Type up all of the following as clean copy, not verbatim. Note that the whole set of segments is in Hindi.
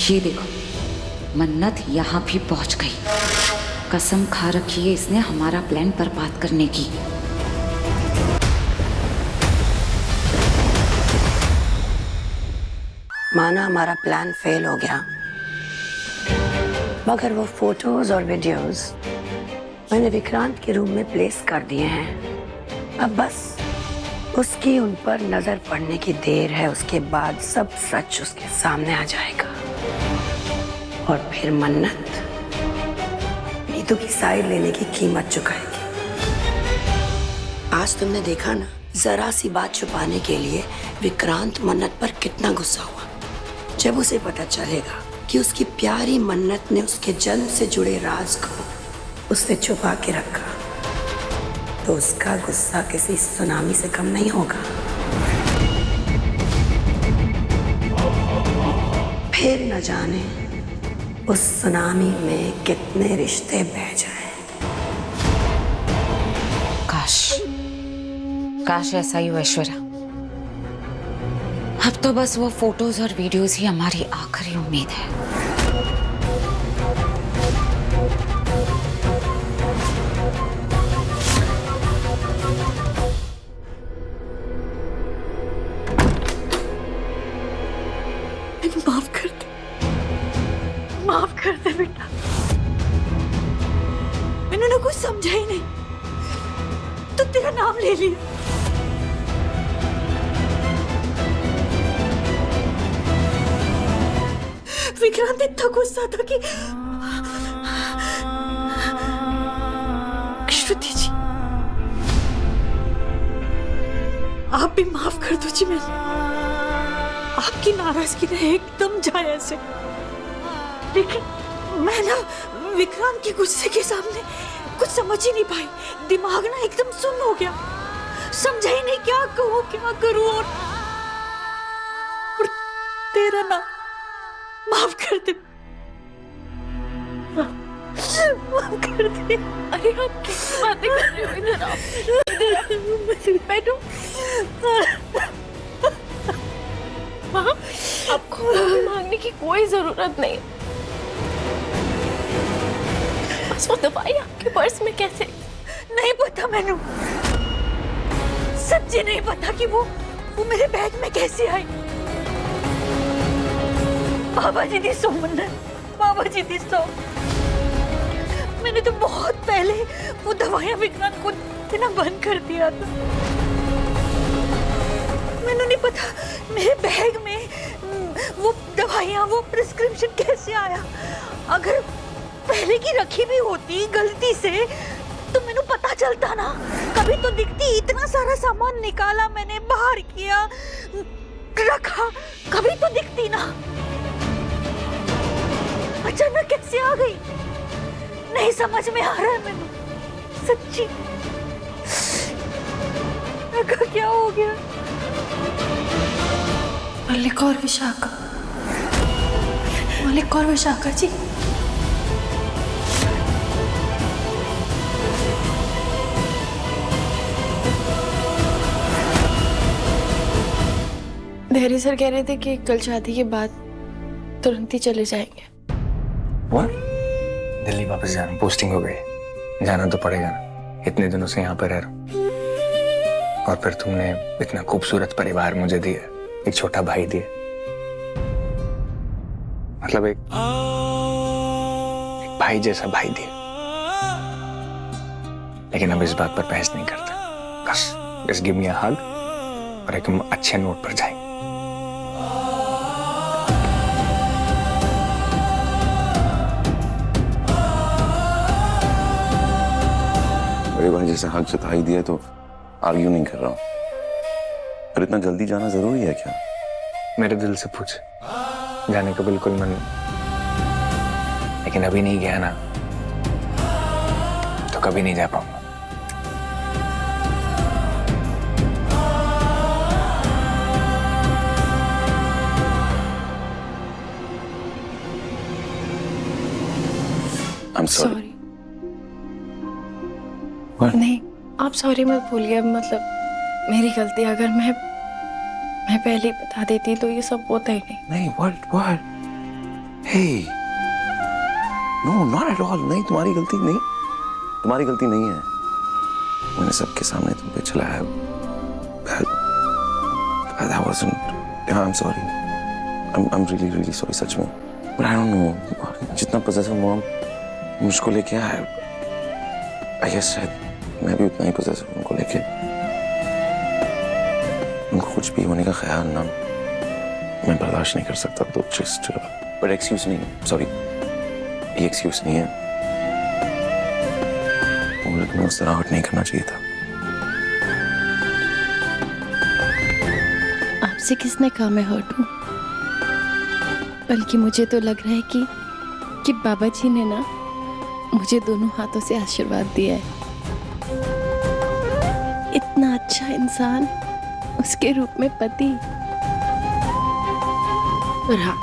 ये देखो, मन्नत यहाँ भी पहुँच गई। कसम खा रखी है इसने हमारा प्लान बर्बाद करने की। माना हमारा प्लान फेल हो गया, मगर वो फोटोज और वीडियोस मैंने विक्रांत के रूम में प्लेस कर दिए हैं। अब बस उसकी उन पर नजर पड़ने की देर है। उसके बाद सब सच उसके सामने आ जाएगा और फिर मन्नत नीतू की साइड लेने की कीमत चुकाएगी। आज तुमने देखा ना, जरा सी बात छुपाने के लिए विक्रांत मन्नत पर कितना गुस्सा हुआ। जब उसे पता चलेगा कि उसकी प्यारी मन्नत ने उसके जन्म से जुड़े राज को उससे छुपा के रखा, तो उसका गुस्सा किसी सुनामी से कम नहीं होगा। फिर न जाने उस सुनामी में कितने रिश्ते बह जाएं। काश ऐसा ही हो ऐश्वर्या। अब तो बस वो फोटोज और वीडियोस ही हमारी आखिरी उम्मीद है। माफ कर दे बेटा, मैंने ना कुछ समझा ही नहीं तो तेरा नाम ले लिया। विक्रांत इतना गुस्सा था कि श्रुति जी आप भी माफ कर दो जी। मैंने आपकी नाराजगी ने एकदम जाया से, लेकिन मैं ना विक्रांत के गुस्से के सामने कुछ समझ ही नहीं पाई। दिमाग ना एकदम सुन्न हो गया, समझा ही नहीं क्या कहूँ क्या करूँ। और तेरा ना माफ कर दे, माफ कर दे। अरे आप कैसी बातें कर रहे हो? इधर आओ, बैठो। माँ, आपको माफी मांगने की कोई जरूरत नहीं। बस वो दवाई आपके पर्स में कैसे? नहीं पता, मैंने सच्ची नहीं पता कि वो मेरे बैग में कैसे आई। बाबा जी दी सो मन्नत, बाबा जी दी सो। मैंने तो बहुत पहले वो दवाइयां विक्रांत को देना बंद कर दिया था। मैंने नहीं पता मेरे बैग में वो दवाइयां, वो प्रिस्क्रिप्शन कैसे आया। अगर पहले की रखी भी होती गलती से तो मैंने पता चलता ना, कभी तो दिखती। इतना सारा सामान निकाला मैंने, बाहर किया, रखा, कभी तो दिखती ना। अचानक कैसे आ गई नहीं समझ में आ रहा है मैंने, सच्ची। क्या हो गया? मलिक और विशाखा, मलिक और विशाखा जी, धैर्य सर कह रहे थे कि कल शादी के बाद तुरंत ही चले जाएंगे। What? दिल्ली वापस जाना, पोस्टिंग हो गई, जाना तो पड़ेगा ना। इतने दिनों से यहाँ पर रह रहा हूँ, और फिर तुमने इतना खूबसूरत परिवार मुझे दिया, एक छोटा भाई दिया, मतलब एक भाई जैसा भाई दिया। लेकिन अब इस बात पर बहस नहीं करता। बस गिव मी अ हग और एक अच्छे नोट पर जाएंगे। बड़े भाई जैसे हक जता ही दिया तो आर्ग्यू नहीं कर रहा हूँ, पर इतना जल्दी जाना जरूरी है क्या? मेरे दिल से पूछ, जाने का बिल्कुल मन, लेकिन अभी नहीं गया ना तो कभी नहीं जा पाऊंगा। I'm sorry. नहीं, आप सॉरी मत भूलिए। मतलब मेरी गलती, अगर मैं पहले ही बता देती तो ये सब होता ही नहीं। नहीं, what? Hey, no, not at all. नहीं, तुम्हारी गलती नहीं, तुम्हारी गलती नहीं है। मैंने सबके सामने तुम पे चलाया। That wasn't. Yeah, I'm sorry. I'm really sorry, सच में। But I don't know. जितना possessive mom मुझको लेके आया, I guess शायद मैं भी उतना ही possessive उनको लेके। उनको कुछ भी होने का ख्याल ना मैं बर्दाश्त नहीं कर सकता, तो just but excuse नहीं, sorry, ये excuse नहीं है। मुझे तुम्हें उस तरह हर्ट नहीं करना चाहिए था। आपसे किसने कहा मैं हर्ट हूँ? बल्कि मुझे तो लग रहा है कि बाबा जी ने ना मुझे दोनों हाथों से आशीर्वाद दिया है। इतना अच्छा इंसान, उसके रूप में पति। पर हाँ,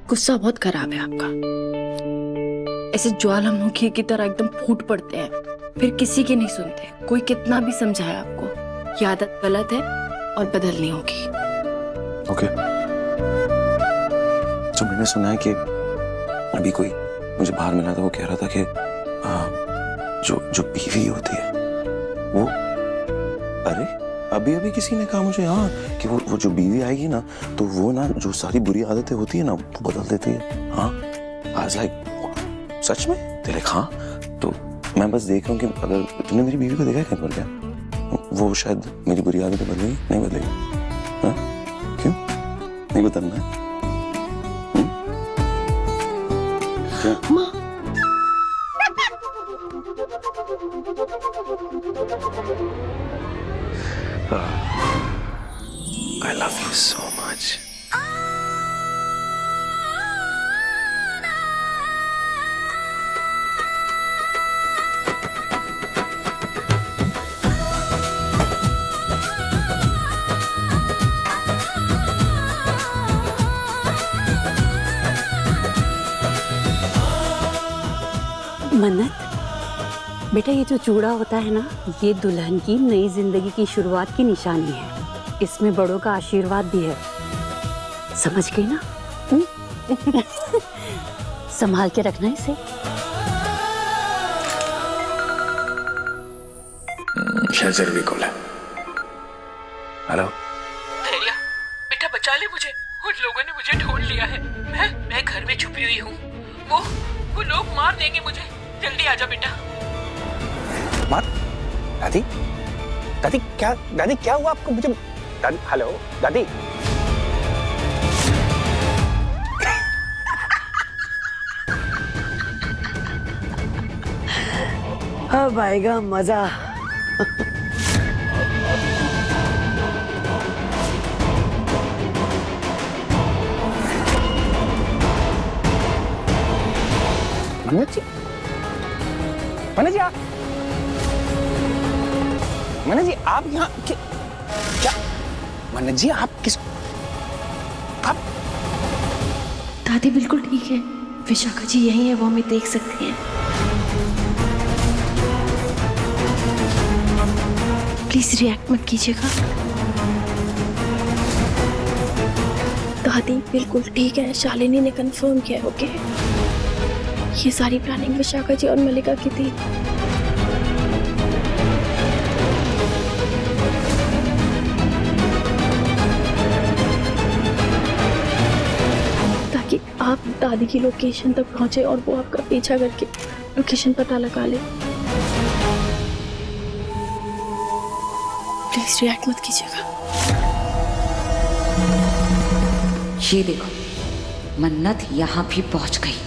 गुस्सा बहुत खराब है आपका। ऐसे ज्वालामुखी की तरह एकदम फूट पड़ते हैं, फिर किसी की नहीं सुनते। कोई कितना भी समझाए आपको, ये आदत गलत है और बदलनी होगी। ओके। तो मैंने सुना है कि अभी कोई मुझे बाहर मिला था, वो कह रहा था कि जो बीवी होती है वो, अरे अभी किसी ने कहा मुझे, हाँ, कि वो जो बीवी आएगी ना, तो वो ना जो सारी बुरी आदतें होती है ना वो बदल देती है। हाँ, आज लाइक सच में तेरे, हाँ। तो मैं बस देख रहा हूँ कि अगर तुमने मेरी बीवी को देखा है कहीं पर क्या, वो शायद मेरी बुरी आदतें बदलेगी, नहीं बदलेगी? हाँ, क्यों नहीं बदलना है? माँ, I love you so much. मन्नत, बेटा ये जो चूड़ा होता है ना, ये दुल्हन की नई जिंदगी की शुरुआत की निशानी है। इसमें बड़ों का आशीर्वाद भी है, समझ गई ना? संभाल के रखना इसे। शायद जरूरी कॉल है। हेलो धैर्या, बेटा बचा ले मुझे, उन लोगों ने मुझे ढूंढ लिया है। मैं घर में छुपी हुई हूँ। वो लोग मार देंगे मुझे। जल्दी आजा बेटा। मार? दादी क्या हुआ आपको? मुझे दादी, हेलो दादी। अब आएगा मजा। मन्नत जी, मन्नत जी आप यहाँ क्या? मन्नत जी आप किस? आप? दादी बिल्कुल ठीक है, विशाखा जी यही है, वो हमें देख सकती हैं। प्लीज रिएक्ट मत कीजिएगा। दादी बिल्कुल ठीक है, शालिनी ने कंफर्म किया। ओके, ये सारी प्लानिंग विशाखा जी और मल्लिका की थी। ताकि आप दादी की लोकेशन तक पहुंचे और वो आपका पीछा करके लोकेशन पता लगा ले। प्लीज रिएक्ट मत कीजिएगा। ये देखो, मन्नत यहाँ भी पहुंच गई।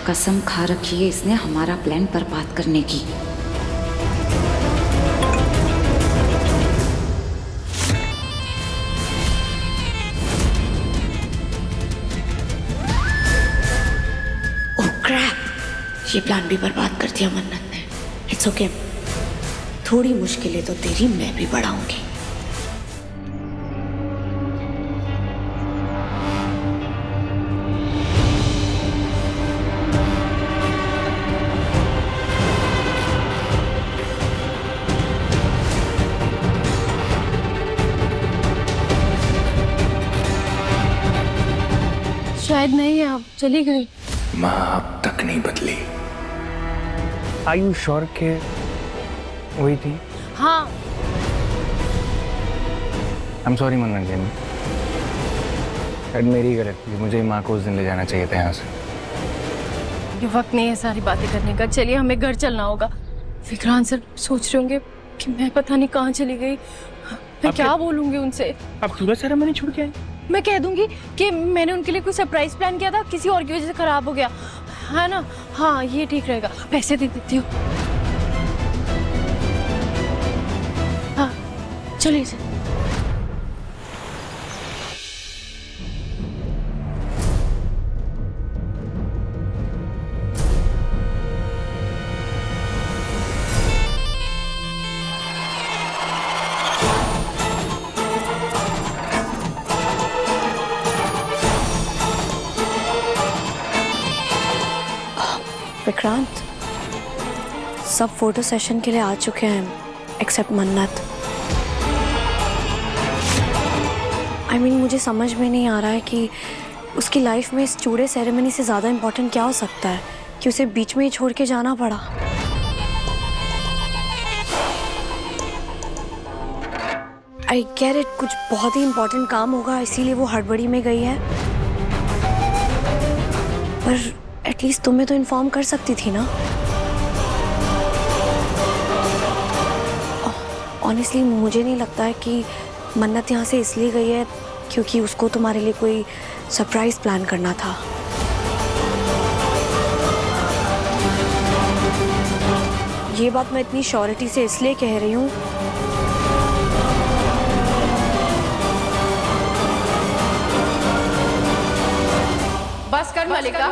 कसम खा रखी है इसने हमारा प्लान बर्बाद करने की। ओह क्रैप, ये प्लान भी बर्बाद कर दिया मन्नत ने। इट्स ओके, थोड़ी मुश्किलें तो तेरी मैं भी बढ़ाऊंगी। शायद नहीं है, आप चली गई। माँ अब तक नहीं बदली। Are you sure के वही थी? हाँ। I'm sorry मन्नत जी, शायद मेरी गलती थी, मुझे माँ को उस दिन ले जाना चाहिए था यहाँ से। ये वक्त नहीं है सारी बातें करने का, चलिए हमें घर चलना होगा। विक्रांत सर सोच रहे होंगे कि मैं पता नहीं कहाँ चली गई, मैं क्या बोलूंगी उनसे। अब पूरा सेरेमनी छूट गया है। मैं कह दूंगी कि मैंने उनके लिए कोई सरप्राइज प्लान किया था, किसी और की वजह से खराब हो गया है ना। हाँ ये ठीक रहेगा, पैसे दे देती हूँ। हाँ चलिए। विक्रांत, सब फोटो सेशन के लिए आ चुके हैं एक्सेप्ट मन्नत। I mean, मुझे समझ में नहीं आ रहा है कि उसकी लाइफ में इस चूड़े सेरेमनी से ज़्यादा इम्पोर्टेंट क्या हो सकता है कि उसे बीच में ही छोड़ के जाना पड़ा। I get it, कुछ बहुत ही इम्पोर्टेंट काम होगा इसीलिए वो हड़बड़ी में गई है, पर एटलीस्ट तुम्हें तो इन्फॉर्म कर सकती थी ना। ऑनेस्टली मुझे नहीं लगता है कि मन्नत यहाँ से इसलिए गई है क्योंकि उसको तुम्हारे लिए कोई सरप्राइज प्लान करना था। ये बात मैं इतनी श्योरिटी से इसलिए कह रही हूँ बस कर मलिका।